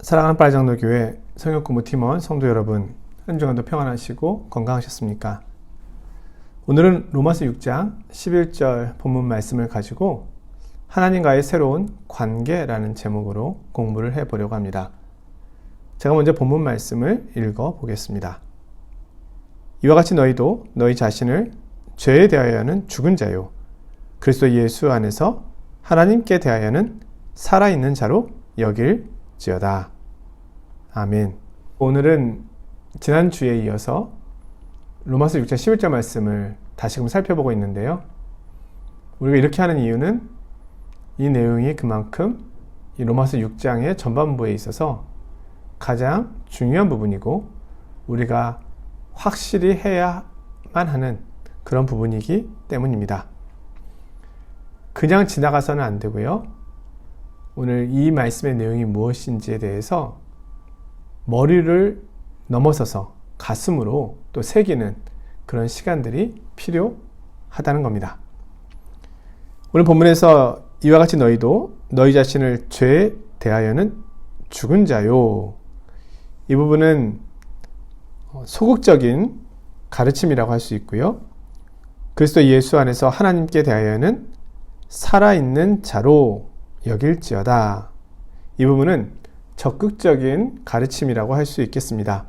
사랑하는 빨장로교회 성역공부 팀원 성도 여러분, 한 주간도 평안하시고 건강하셨습니까? 오늘은 로마서 6장 11절 본문 말씀을 가지고 하나님과의 새로운 관계라는 제목으로 공부를 해보려고 합니다. 제가 먼저 본문 말씀을 읽어 보겠습니다. 이와 같이 너희도 너희 자신을 죄에 대하여는 죽은 자요 그리스도 예수 안에서 하나님께 대하여는 살아있는 자로 여길지어다. 아멘. 오늘은 지난주에 이어서 로마서 6장 11절 말씀을 다시금 살펴보고 있는데요. 우리가 이렇게 하는 이유는 이 내용이 그만큼 이 로마서 6장의 전반부에 있어서 가장 중요한 부분이고 우리가 확실히 해야만 하는 그런 부분이기 때문입니다. 그냥 지나가서는 안 되고요. 오늘 이 말씀의 내용이 무엇인지에 대해서 머리를 넘어서서 가슴으로 또 새기는 그런 시간들이 필요하다는 겁니다. 오늘 본문에서 이와 같이 너희도 너희 자신을 죄에 대하여는 죽은 자요. 이 부분은 소극적인 가르침이라고 할 수 있고요. 그리스도 예수 안에서 하나님께 대하여는 살아있는 자로 여길지어다. 이 부분은 적극적인 가르침이라고 할 수 있겠습니다.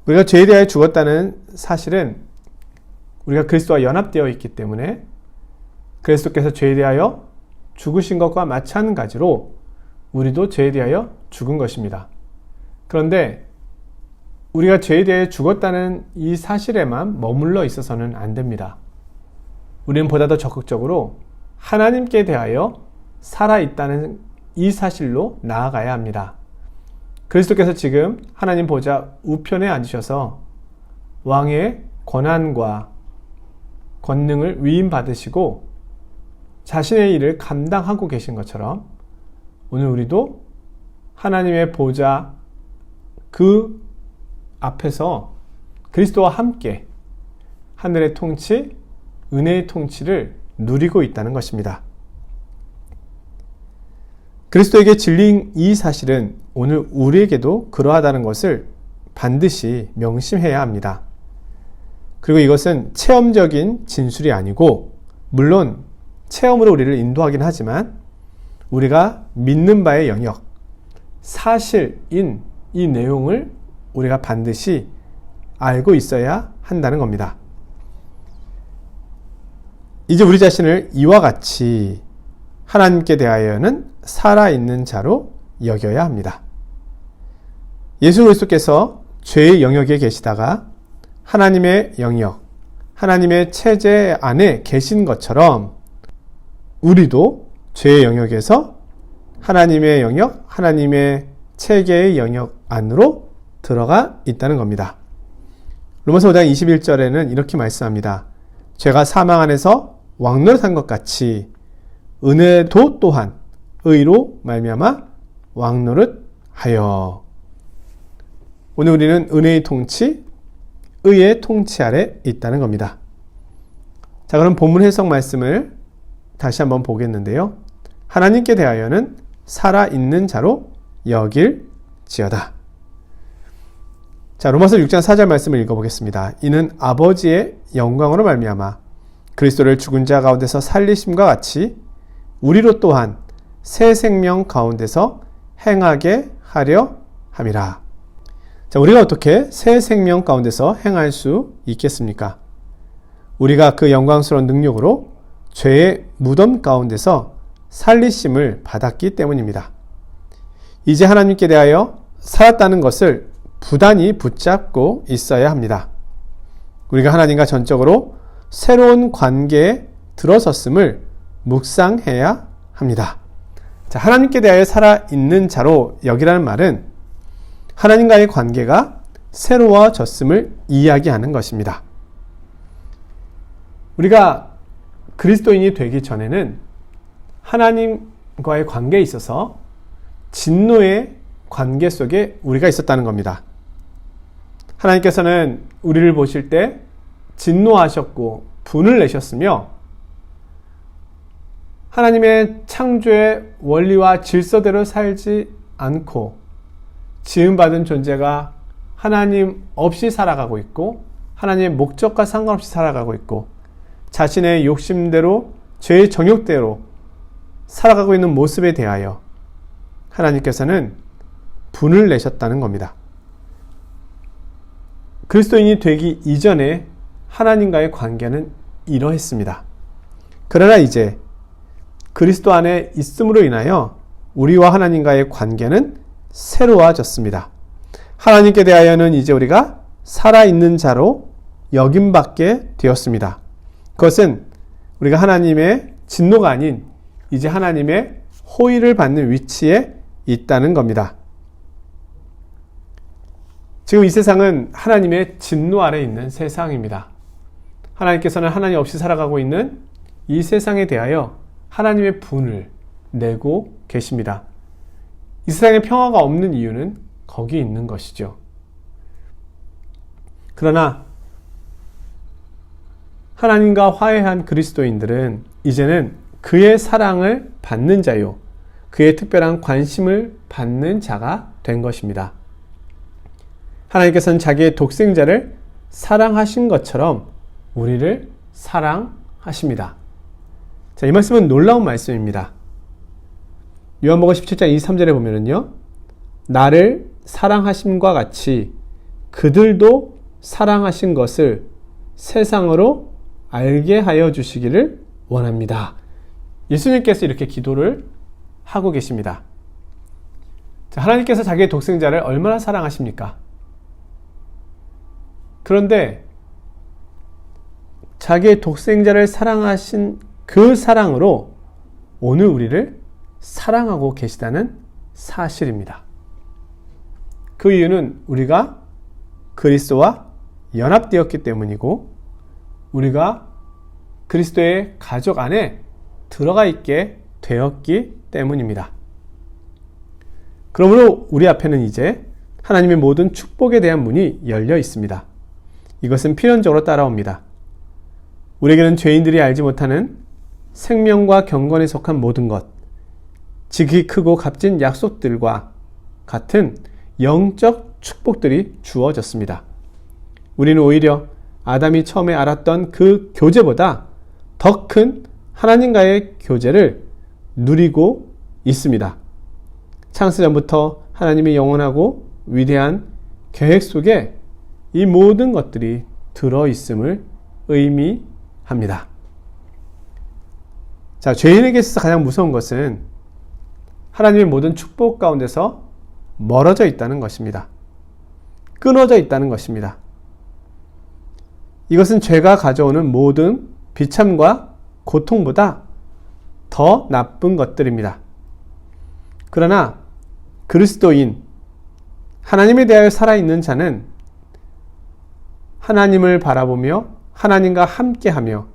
우리가 죄에 대하여 죽었다는 사실은 우리가 그리스도와 연합되어 있기 때문에 그리스도께서 죄에 대하여 죽으신 것과 마찬가지로 우리도 죄에 대하여 죽은 것입니다. 그런데 우리가 죄에 대해 죽었다는 이 사실에만 머물러 있어서는 안 됩니다. 우리는 보다 더 적극적으로 하나님께 대하여 살아있다는 이 사실로 나아가야 합니다. 그리스도께서 지금 하나님 보좌 우편에 앉으셔서 왕의 권한과 권능을 위임받으시고 자신의 일을 감당하고 계신 것처럼 오늘 우리도 하나님의 보좌 그 앞에서 그리스도와 함께 하늘의 통치, 은혜의 통치를 누리고 있다는 것입니다. 그리스도에게 질린 이 사실은 오늘 우리에게도 그러하다는 것을 반드시 명심해야 합니다. 그리고 이것은 체험적인 진술이 아니고 물론 체험으로 우리를 인도하긴 하지만 우리가 믿는 바의 영역, 사실인 이 내용을 우리가 반드시 알고 있어야 한다는 겁니다. 이제 우리 자신을 이와 같이 하나님께 대하여는 살아있는 자로 여겨야 합니다. 예수 그리스도께서 죄의 영역에 계시다가 하나님의 영역, 하나님의 체제 안에 계신 것처럼 우리도 죄의 영역에서 하나님의 영역, 하나님의 체계의 영역 안으로 들어가 있다는 겁니다. 로마서 5장 21절에는 이렇게 말씀합니다. 죄가 사망 안에서 왕노릇한 것 같이 은혜도 또한 의로 말미암아 왕노릇하여. 오늘 우리는 은혜의 통치, 의의 통치 아래 있다는 겁니다. 자, 그럼 본문 해석 말씀을 다시 한번 보겠는데요. 하나님께 대하여는 살아있는 자로 여길지어다. 자, 로마서 6장 4절 말씀을 읽어보겠습니다. 이는 아버지의 영광으로 말미암아 그리스도를 죽은 자 가운데서 살리심과 같이 우리로 또한 새 생명 가운데서 행하게 하려 함이라. 자, 우리가 어떻게 새 생명 가운데서 행할 수 있겠습니까? 우리가 그 영광스러운 능력으로 죄의 무덤 가운데서 살리심을 받았기 때문입니다. 이제 하나님께 대하여 살았다는 것을 부단히 붙잡고 있어야 합니다. 우리가 하나님과 전적으로 새로운 관계에 들어섰음을 묵상해야 합니다. 자, 하나님께 대하여 살아있는 자로 여기라는 말은 하나님과의 관계가 새로워졌음을 이야기하는 것입니다. 우리가 그리스도인이 되기 전에는 하나님과의 관계에 있어서 진노의 관계 속에 우리가 있었다는 겁니다. 하나님께서는 우리를 보실 때 진노하셨고 분을 내셨으며 하나님의 창조의 원리와 질서대로 살지 않고 지음받은 존재가 하나님 없이 살아가고 있고 하나님의 목적과 상관없이 살아가고 있고 자신의 욕심대로 죄의 정욕대로 살아가고 있는 모습에 대하여 하나님께서는 분을 내셨다는 겁니다. 그리스도인이 되기 이전에 하나님과의 관계는 이러했습니다. 그러나 이제 그리스도 안에 있음으로 인하여 우리와 하나님과의 관계는 새로워졌습니다. 하나님께 대하여는 이제 우리가 살아있는 자로 여김받게 되었습니다. 그것은 우리가 하나님의 진노가 아닌 이제 하나님의 호의를 받는 위치에 있다는 겁니다. 지금 이 세상은 하나님의 진노 아래 있는 세상입니다. 하나님께서는 하나님 없이 살아가고 있는 이 세상에 대하여 하나님의 분을 내고 계십니다. 이 세상에 평화가 없는 이유는 거기 있는 것이죠. 그러나 하나님과 화해한 그리스도인들은 이제는 그의 사랑을 받는 자요, 그의 특별한 관심을 받는 자가 된 것입니다. 하나님께서는 자기의 독생자를 사랑하신 것처럼 우리를 사랑하십니다. 자, 이 말씀은 놀라운 말씀입니다. 요한복음 17장 23절에 보면은요, 나를 사랑하심과 같이 그들도 사랑하신 것을 세상으로 알게 하여 주시기를 원합니다. 예수님께서 이렇게 기도를 하고 계십니다. 자, 하나님께서 자기의 독생자를 얼마나 사랑하십니까? 그런데 자기의 독생자를 사랑하신 그 사랑으로 오늘 우리를 사랑하고 계시다는 사실입니다. 그 이유는 우리가 그리스도와 연합되었기 때문이고 우리가 그리스도의 가족 안에 들어가 있게 되었기 때문입니다. 그러므로 우리 앞에는 이제 하나님의 모든 축복에 대한 문이 열려 있습니다. 이것은 필연적으로 따라옵니다. 우리에게는 죄인들이 알지 못하는 생명과 경건에 속한 모든 것, 지극히 크고 값진 약속들과 같은 영적 축복들이 주어졌습니다. 우리는 오히려 아담이 처음에 알았던 그 교제보다 더 큰 하나님과의 교제를 누리고 있습니다. 창세 전부터 하나님의 영원하고 위대한 계획 속에 이 모든 것들이 들어있음을 의미합니다. 자, 죄인에게 있어서 가장 무서운 것은 하나님의 모든 축복 가운데서 멀어져 있다는 것입니다. 끊어져 있다는 것입니다. 이것은 죄가 가져오는 모든 비참과 고통보다 더 나쁜 것들입니다. 그러나 그리스도인, 하나님에 대하여 살아있는 자는 하나님을 바라보며 하나님과 함께하며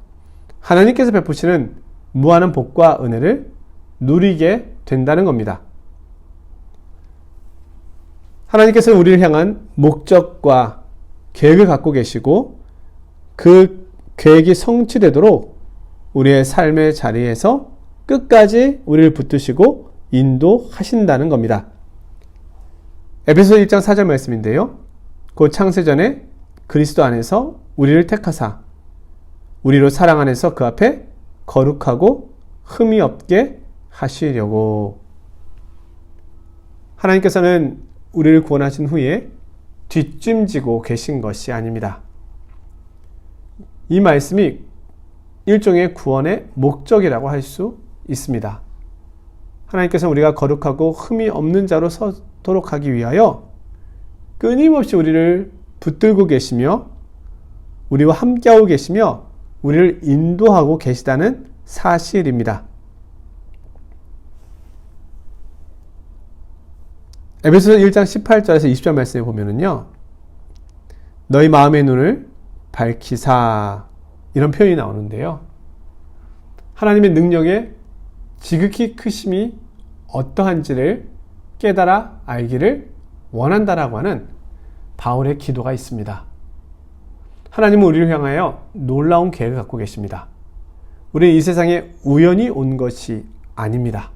하나님께서 베푸시는 무한한 복과 은혜를 누리게 된다는 겁니다. 하나님께서는 우리를 향한 목적과 계획을 갖고 계시고 그 계획이 성취되도록 우리의 삶의 자리에서 끝까지 우리를 붙드시고 인도하신다는 겁니다. 에베소서 1장 4절 말씀인데요. 곧 창세전에 그리스도 안에서 우리를 택하사 우리로 사랑 안에서 그 앞에 거룩하고 흠이 없게 하시려고. 하나님께서는 우리를 구원하신 후에 뒷짐지고 계신 것이 아닙니다. 이 말씀이 일종의 구원의 목적이라고 할 수 있습니다. 하나님께서는 우리가 거룩하고 흠이 없는 자로 서도록 하기 위하여 끊임없이 우리를 붙들고 계시며 우리와 함께하고 계시며 우리를 인도하고 계시다는 사실입니다. 에베소서 1장 18절에서 20절 말씀에 보면은요, 너희 마음의 눈을 밝히사, 이런 표현이 나오는데요. 하나님의 능력의 지극히 크심이 어떠한지를 깨달아 알기를 원한다라고 하는 바울의 기도가 있습니다. 하나님은 우리를 향하여 놀라운 계획을 갖고 계십니다. 우리는 이 세상에 우연히 온 것이 아닙니다.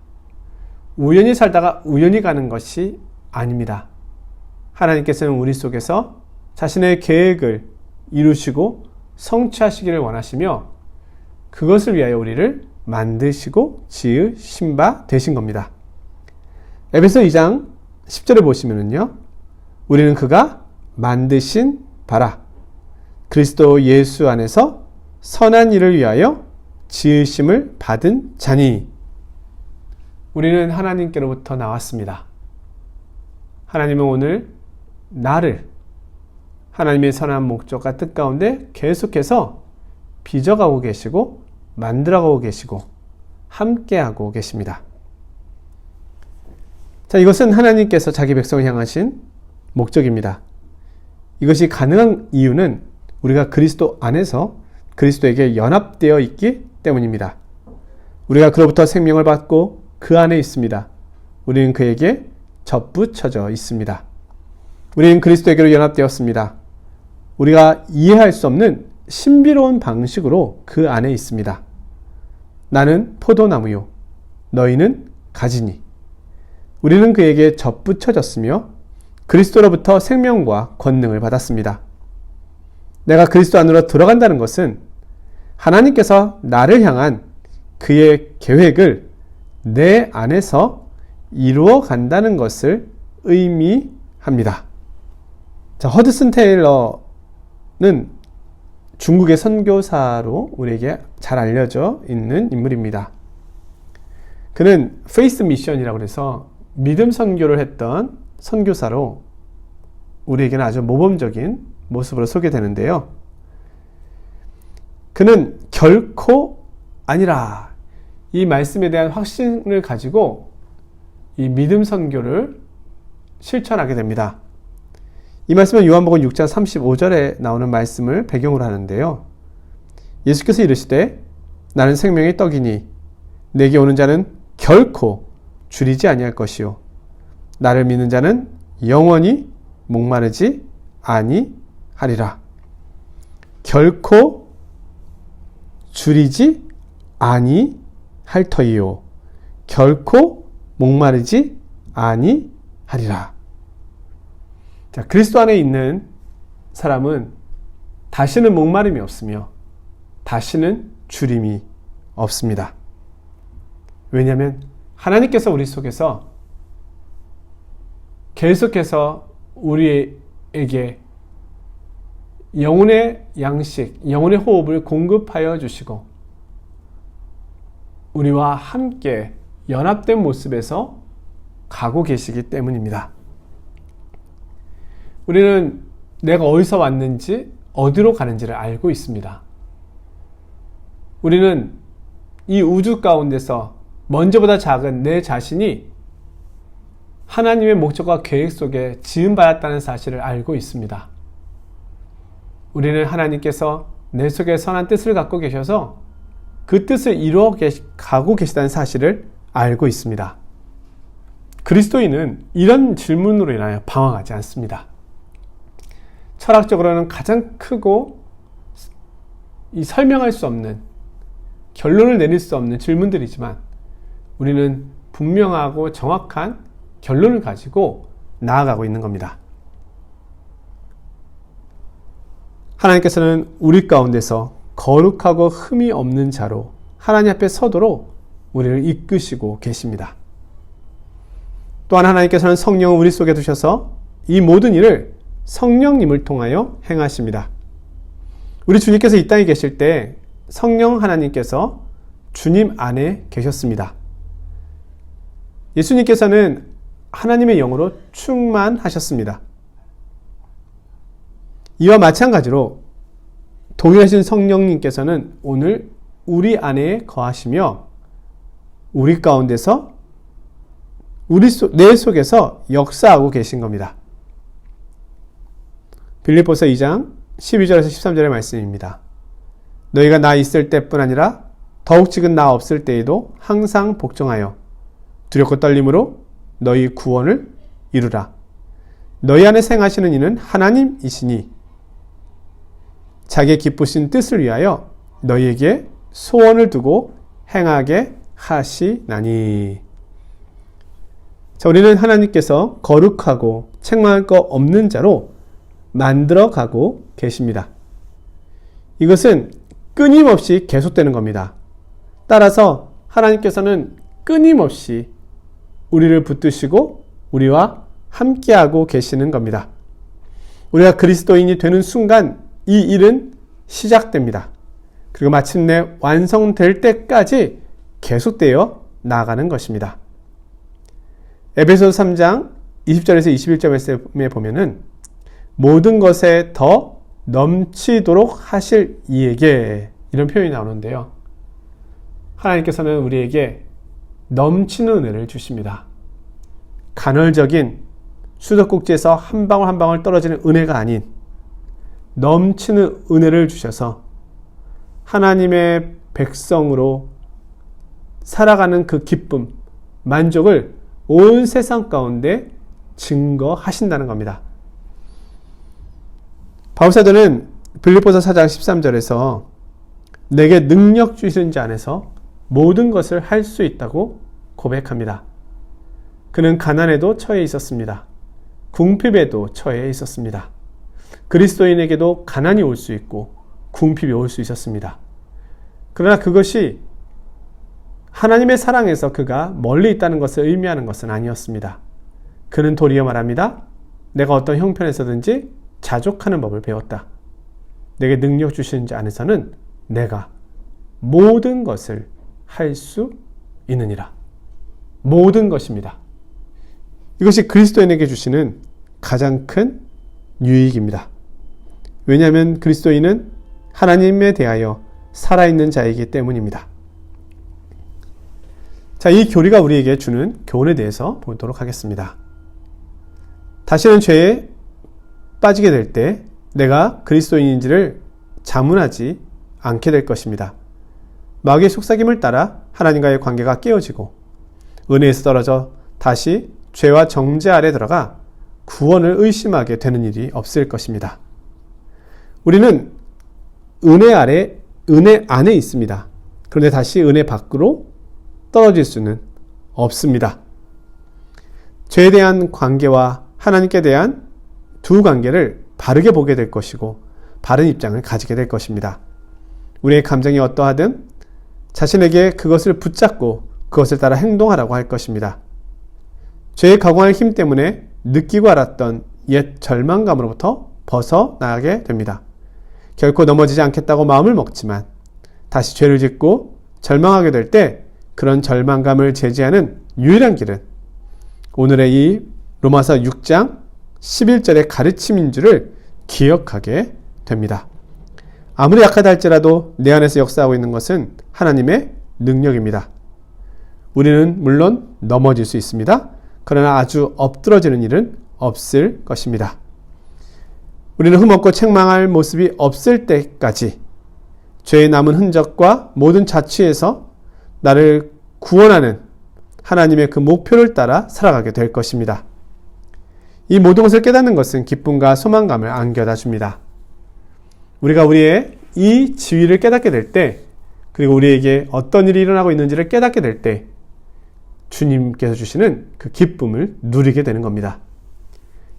우연히 살다가 우연히 가는 것이 아닙니다. 하나님께서는 우리 속에서 자신의 계획을 이루시고 성취하시기를 원하시며 그것을 위하여 우리를 만드시고 지으신 바 되신 겁니다. 에베소 2장 10절에 보시면은요, 우리는 그가 만드신 바라 그리스도 예수 안에서 선한 일을 위하여 지으심을 받은 자니. 우리는 하나님께로부터 나왔습니다. 하나님은 오늘 나를 하나님의 선한 목적과 뜻 가운데 계속해서 빚어가고 계시고 만들어가고 계시고 함께하고 계십니다. 자, 이것은 하나님께서 자기 백성을 향하신 목적입니다. 이것이 가능한 이유는 우리가 그리스도 안에서 그리스도에게 연합되어 있기 때문입니다. 우리가 그로부터 생명을 받고 그 안에 있습니다. 우리는 그에게 접붙여져 있습니다. 우리는 그리스도에게로 연합되었습니다. 우리가 이해할 수 없는 신비로운 방식으로 그 안에 있습니다. 나는 포도나무요, 너희는 가지니. 우리는 그에게 접붙여졌으며 그리스도로부터 생명과 권능을 받았습니다. 내가 그리스도 안으로 들어간다는 것은 하나님께서 나를 향한 그의 계획을 내 안에서 이루어 간다는 것을 의미합니다. 자, 허드슨 테일러는 중국의 선교사로 우리에게 잘 알려져 있는 인물입니다. 그는 페이스 미션이라고 해서 믿음 선교를 했던 선교사로 우리에게는 아주 모범적인 모습으로 소개되는데요. 그는 결코 아니라 이 말씀에 대한 확신을 가지고 이 믿음 선교를 실천하게 됩니다. 이 말씀은 요한복음 6장 35절에 나오는 말씀을 배경으로 하는데요. 예수께서 이르시되 나는 생명의 떡이니 내게 오는 자는 결코 줄이지 아니할 것이요 나를 믿는 자는 영원히 목마르지 아니하리라. 결코 줄이지 아니할 터이요 결코 목마르지 아니하리라. 자, 그리스도 안에 있는 사람은 다시는 목마름이 없으며 다시는 주림이 없습니다. 왜냐하면 하나님께서 우리 속에서 계속해서 우리에게 영혼의 양식, 영혼의 호흡을 공급하여 주시고 우리와 함께 연합된 모습에서 가고 계시기 때문입니다. 우리는 내가 어디서 왔는지 어디로 가는지를 알고 있습니다. 우리는 이 우주 가운데서 먼저보다 작은 내 자신이 하나님의 목적과 계획 속에 지음받았다는 사실을 알고 있습니다. 우리는 하나님께서 내 속에 선한 뜻을 갖고 계셔서 그 뜻을 이루어 가고 계시다는 사실을 알고 있습니다. 그리스도인은 이런 질문으로 인하여 방황하지 않습니다. 철학적으로는 가장 크고 설명할 수 없는, 결론을 내릴 수 없는 질문들이지만 우리는 분명하고 정확한 결론을 가지고 나아가고 있는 겁니다. 하나님께서는 우리 가운데서 거룩하고 흠이 없는 자로 하나님 앞에 서도록 우리를 이끄시고 계십니다. 또한 하나님께서는 성령을 우리 속에 두셔서 이 모든 일을 성령님을 통하여 행하십니다. 우리 주님께서 이 땅에 계실 때 성령 하나님께서 주님 안에 계셨습니다. 예수님께서는 하나님의 영으로 충만하셨습니다. 이와 마찬가지로 동일하신 성령님께서는 오늘 우리 안에 거하시며 우리 가운데서 내 속에서 역사하고 계신 겁니다. 빌립보서 2장 12절에서 13절의 말씀입니다. 너희가 나 있을 때뿐 아니라 더욱 지금 나 없을 때에도 항상 복종하여 두렵고 떨림으로 너희 구원을 이루라. 너희 안에 생하시는 이는 하나님이시니 자기의 기쁘신 뜻을 위하여 너희에게 소원을 두고 행하게 하시나니. 자, 우리는 하나님께서 거룩하고 책망할 거 없는 자로 만들어 가고 계십니다. 이것은 끊임없이 계속되는 겁니다. 따라서 하나님께서는 끊임없이 우리를 붙드시고 우리와 함께하고 계시는 겁니다. 우리가 그리스도인이 되는 순간 이 일은 시작됩니다. 그리고 마침내 완성될 때까지 계속되어 나아가는 것입니다. 에베소서 3장 20절에서 21절 말씀에 보면은 모든 것에 더 넘치도록 하실 이에게 이런 표현이 나오는데요. 하나님께서는 우리에게 넘치는 은혜를 주십니다. 간헐적인 수도꼭지에서 한 방울 한 방울 떨어지는 은혜가 아닌 넘치는 은혜를 주셔서 하나님의 백성으로 살아가는 그 기쁨, 만족을 온 세상 가운데 증거하신다는 겁니다. 바울사도는 빌립보서 4장 13절에서 내게 능력 주시는 자 안에서 모든 것을 할 수 있다고 고백합니다. 그는 가난에도 처해 있었습니다. 궁핍에도 처해 있었습니다. 그리스도인에게도 가난이 올 수 있고 궁핍이 올 수 있었습니다. 그러나 그것이 하나님의 사랑에서 그가 멀리 있다는 것을 의미하는 것은 아니었습니다. 그는 도리어 말합니다. 내가 어떤 형편에서든지 자족하는 법을 배웠다. 내게 능력 주시는 자 안에서는 내가 모든 것을 할 수 있느니라. 모든 것입니다. 이것이 그리스도인에게 주시는 가장 큰 유익입니다. 왜냐하면 그리스도인은 하나님에 대하여 살아있는 자이기 때문입니다. 자, 이 교리가 우리에게 주는 교훈에 대해서 보도록 하겠습니다. 다시는 죄에 빠지게 될 때 내가 그리스도인인지를 자문하지 않게 될 것입니다. 마귀의 속삭임을 따라 하나님과의 관계가 깨어지고 은혜에서 떨어져 다시 죄와 정죄 아래 들어가 구원을 의심하게 되는 일이 없을 것입니다. 우리는 은혜 안에 있습니다. 그런데 다시 은혜 밖으로 떨어질 수는 없습니다. 죄에 대한 관계와 하나님께 대한 두 관계를 바르게 보게 될 것이고 바른 입장을 가지게 될 것입니다. 우리의 감정이 어떠하든 자신에게 그것을 붙잡고 그것을 따라 행동하라고 할 것입니다. 죄에 가공할 힘 때문에 느끼고 알았던 옛 절망감으로부터 벗어나게 됩니다. 결코 넘어지지 않겠다고 마음을 먹지만 다시 죄를 짓고 절망하게 될 때 그런 절망감을 제지하는 유일한 길은 오늘의 이 로마서 6장 11절의 가르침인 줄을 기억하게 됩니다. 아무리 약하다 할지라도 내 안에서 역사하고 있는 것은 하나님의 능력입니다. 우리는 물론 넘어질 수 있습니다. 그러나 아주 엎드러지는 일은 없을 것입니다. 우리는 흠없고 책망할 모습이 없을 때까지 죄의 남은 흔적과 모든 자취에서 나를 구원하는 하나님의 그 목표를 따라 살아가게 될 것입니다. 이 모든 것을 깨닫는 것은 기쁨과 소망감을 안겨다 줍니다. 우리가 우리의 이 지위를 깨닫게 될 때, 그리고 우리에게 어떤 일이 일어나고 있는지를 깨닫게 될 때 주님께서 주시는 그 기쁨을 누리게 되는 겁니다.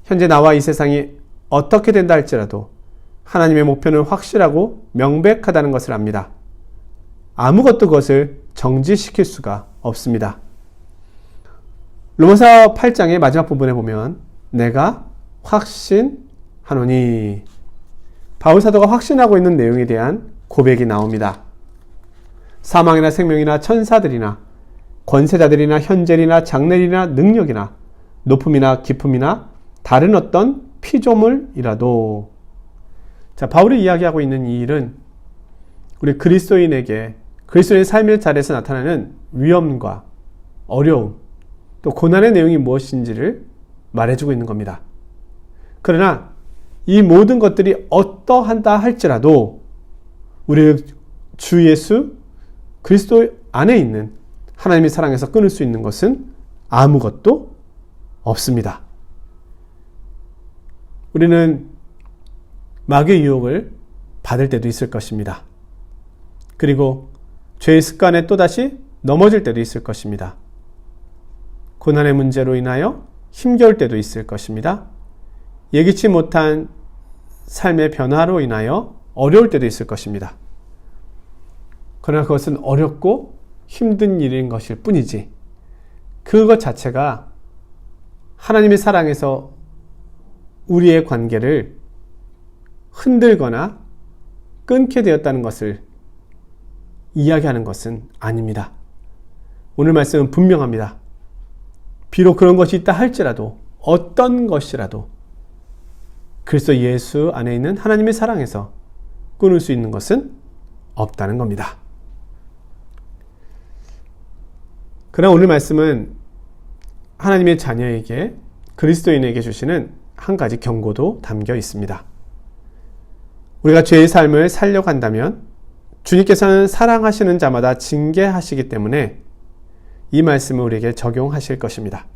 현재 나와 이 세상이 어떻게 된다 할지라도 하나님의 목표는 확실하고 명백하다는 것을 압니다. 아무것도 그것을 정지시킬 수가 없습니다. 로마서 8장의 마지막 부분에 보면 내가 확신하노니 바울사도가 확신하고 있는 내용에 대한 고백이 나옵니다. 사망이나 생명이나 천사들이나 권세자들이나 현재이나 장래이나 능력이나 높음이나 깊음이나 다른 어떤 피조물이라도. 자, 바울이 이야기하고 있는 이 일은 우리 그리스도인에게 그리스도인의 삶의 자리에서 나타나는 위험과 어려움, 또 고난의 내용이 무엇인지를 말해주고 있는 겁니다. 그러나 이 모든 것들이 어떠한다 할지라도 우리 주 예수 그리스도 안에 있는 하나님의 사랑에서 끊을 수 있는 것은 아무것도 없습니다. 우리는 마귀의 유혹을 받을 때도 있을 것입니다. 그리고 죄의 습관에 또다시 넘어질 때도 있을 것입니다. 고난의 문제로 인하여 힘겨울 때도 있을 것입니다. 예기치 못한 삶의 변화로 인하여 어려울 때도 있을 것입니다. 그러나 그것은 어렵고 힘든 일인 것일 뿐이지 그것 자체가 하나님의 사랑에서 우리의 관계를 흔들거나 끊게 되었다는 것을 이야기하는 것은 아닙니다. 오늘 말씀은 분명합니다. 비록 그런 것이 있다 할지라도 어떤 것이라도 그리스도 예수 안에 있는 하나님의 사랑에서 끊을 수 있는 것은 없다는 겁니다. 그러나 오늘 말씀은 하나님의 자녀에게 그리스도인에게 주시는 한 가지 경고도 담겨 있습니다. 우리가 죄의 삶을 살려고 한다면 주님께서는 사랑하시는 자마다 징계하시기 때문에 이 말씀을 우리에게 적용하실 것입니다.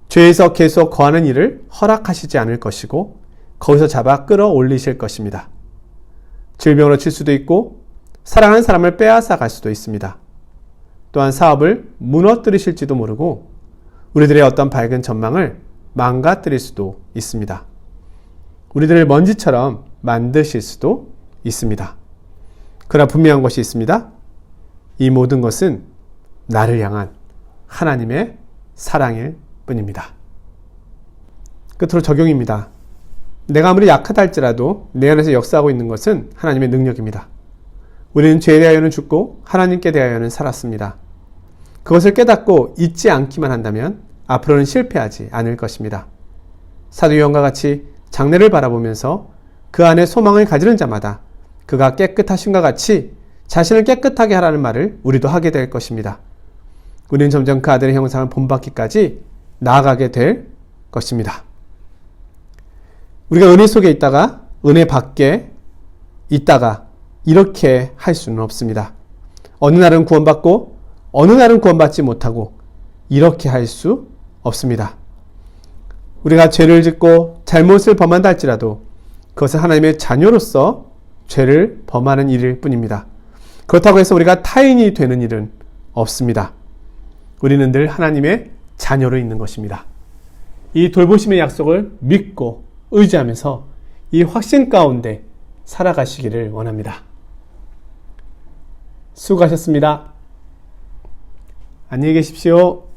죄에서 계속 거하는 일을 허락하시지 않을 것이고 거기서 잡아 끌어올리실 것입니다. 질병으로 칠 수도 있고 사랑하는 사람을 빼앗아 갈 수도 있습니다. 또한 사업을 무너뜨리실지도 모르고 우리들의 어떤 밝은 전망을 망가뜨릴 수도 있습니다. 우리들을 먼지처럼 만드실 수도 있습니다. 그러나 분명한 것이 있습니다. 이 모든 것은 나를 향한 하나님의 사랑일 뿐입니다. 끝으로 적용입니다. 내가 아무리 약하다 할지라도 내 안에서 역사하고 있는 것은 하나님의 능력입니다. 우리는 죄에 대하여는 죽고 하나님께 대하여는 살았습니다. 그것을 깨닫고 잊지 않기만 한다면 앞으로는 실패하지 않을 것입니다. 사도 요한과 같이 장래를 바라보면서 그 안에 소망을 가지는 자마다 그가 깨끗하심과 같이 자신을 깨끗하게 하라는 말을 우리도 하게 될 것입니다. 우리는 점점 그 아들의 형상을 본받기까지 나아가게 될 것입니다. 우리가 은혜 속에 있다가 은혜 밖에 있다가 이렇게 할 수는 없습니다. 어느 날은 구원받고 어느 날은 구원받지 못하고 이렇게 할 수 없습니다. 우리가 죄를 짓고 잘못을 범한다 할지라도 그것은 하나님의 자녀로서 죄를 범하는 일일 뿐입니다. 그렇다고 해서 우리가 타인이 되는 일은 없습니다. 우리는 늘 하나님의 자녀로 있는 것입니다. 이 돌보심의 약속을 믿고 의지하면서 이 확신 가운데 살아가시기를 원합니다. 수고하셨습니다. 안녕히 계십시오.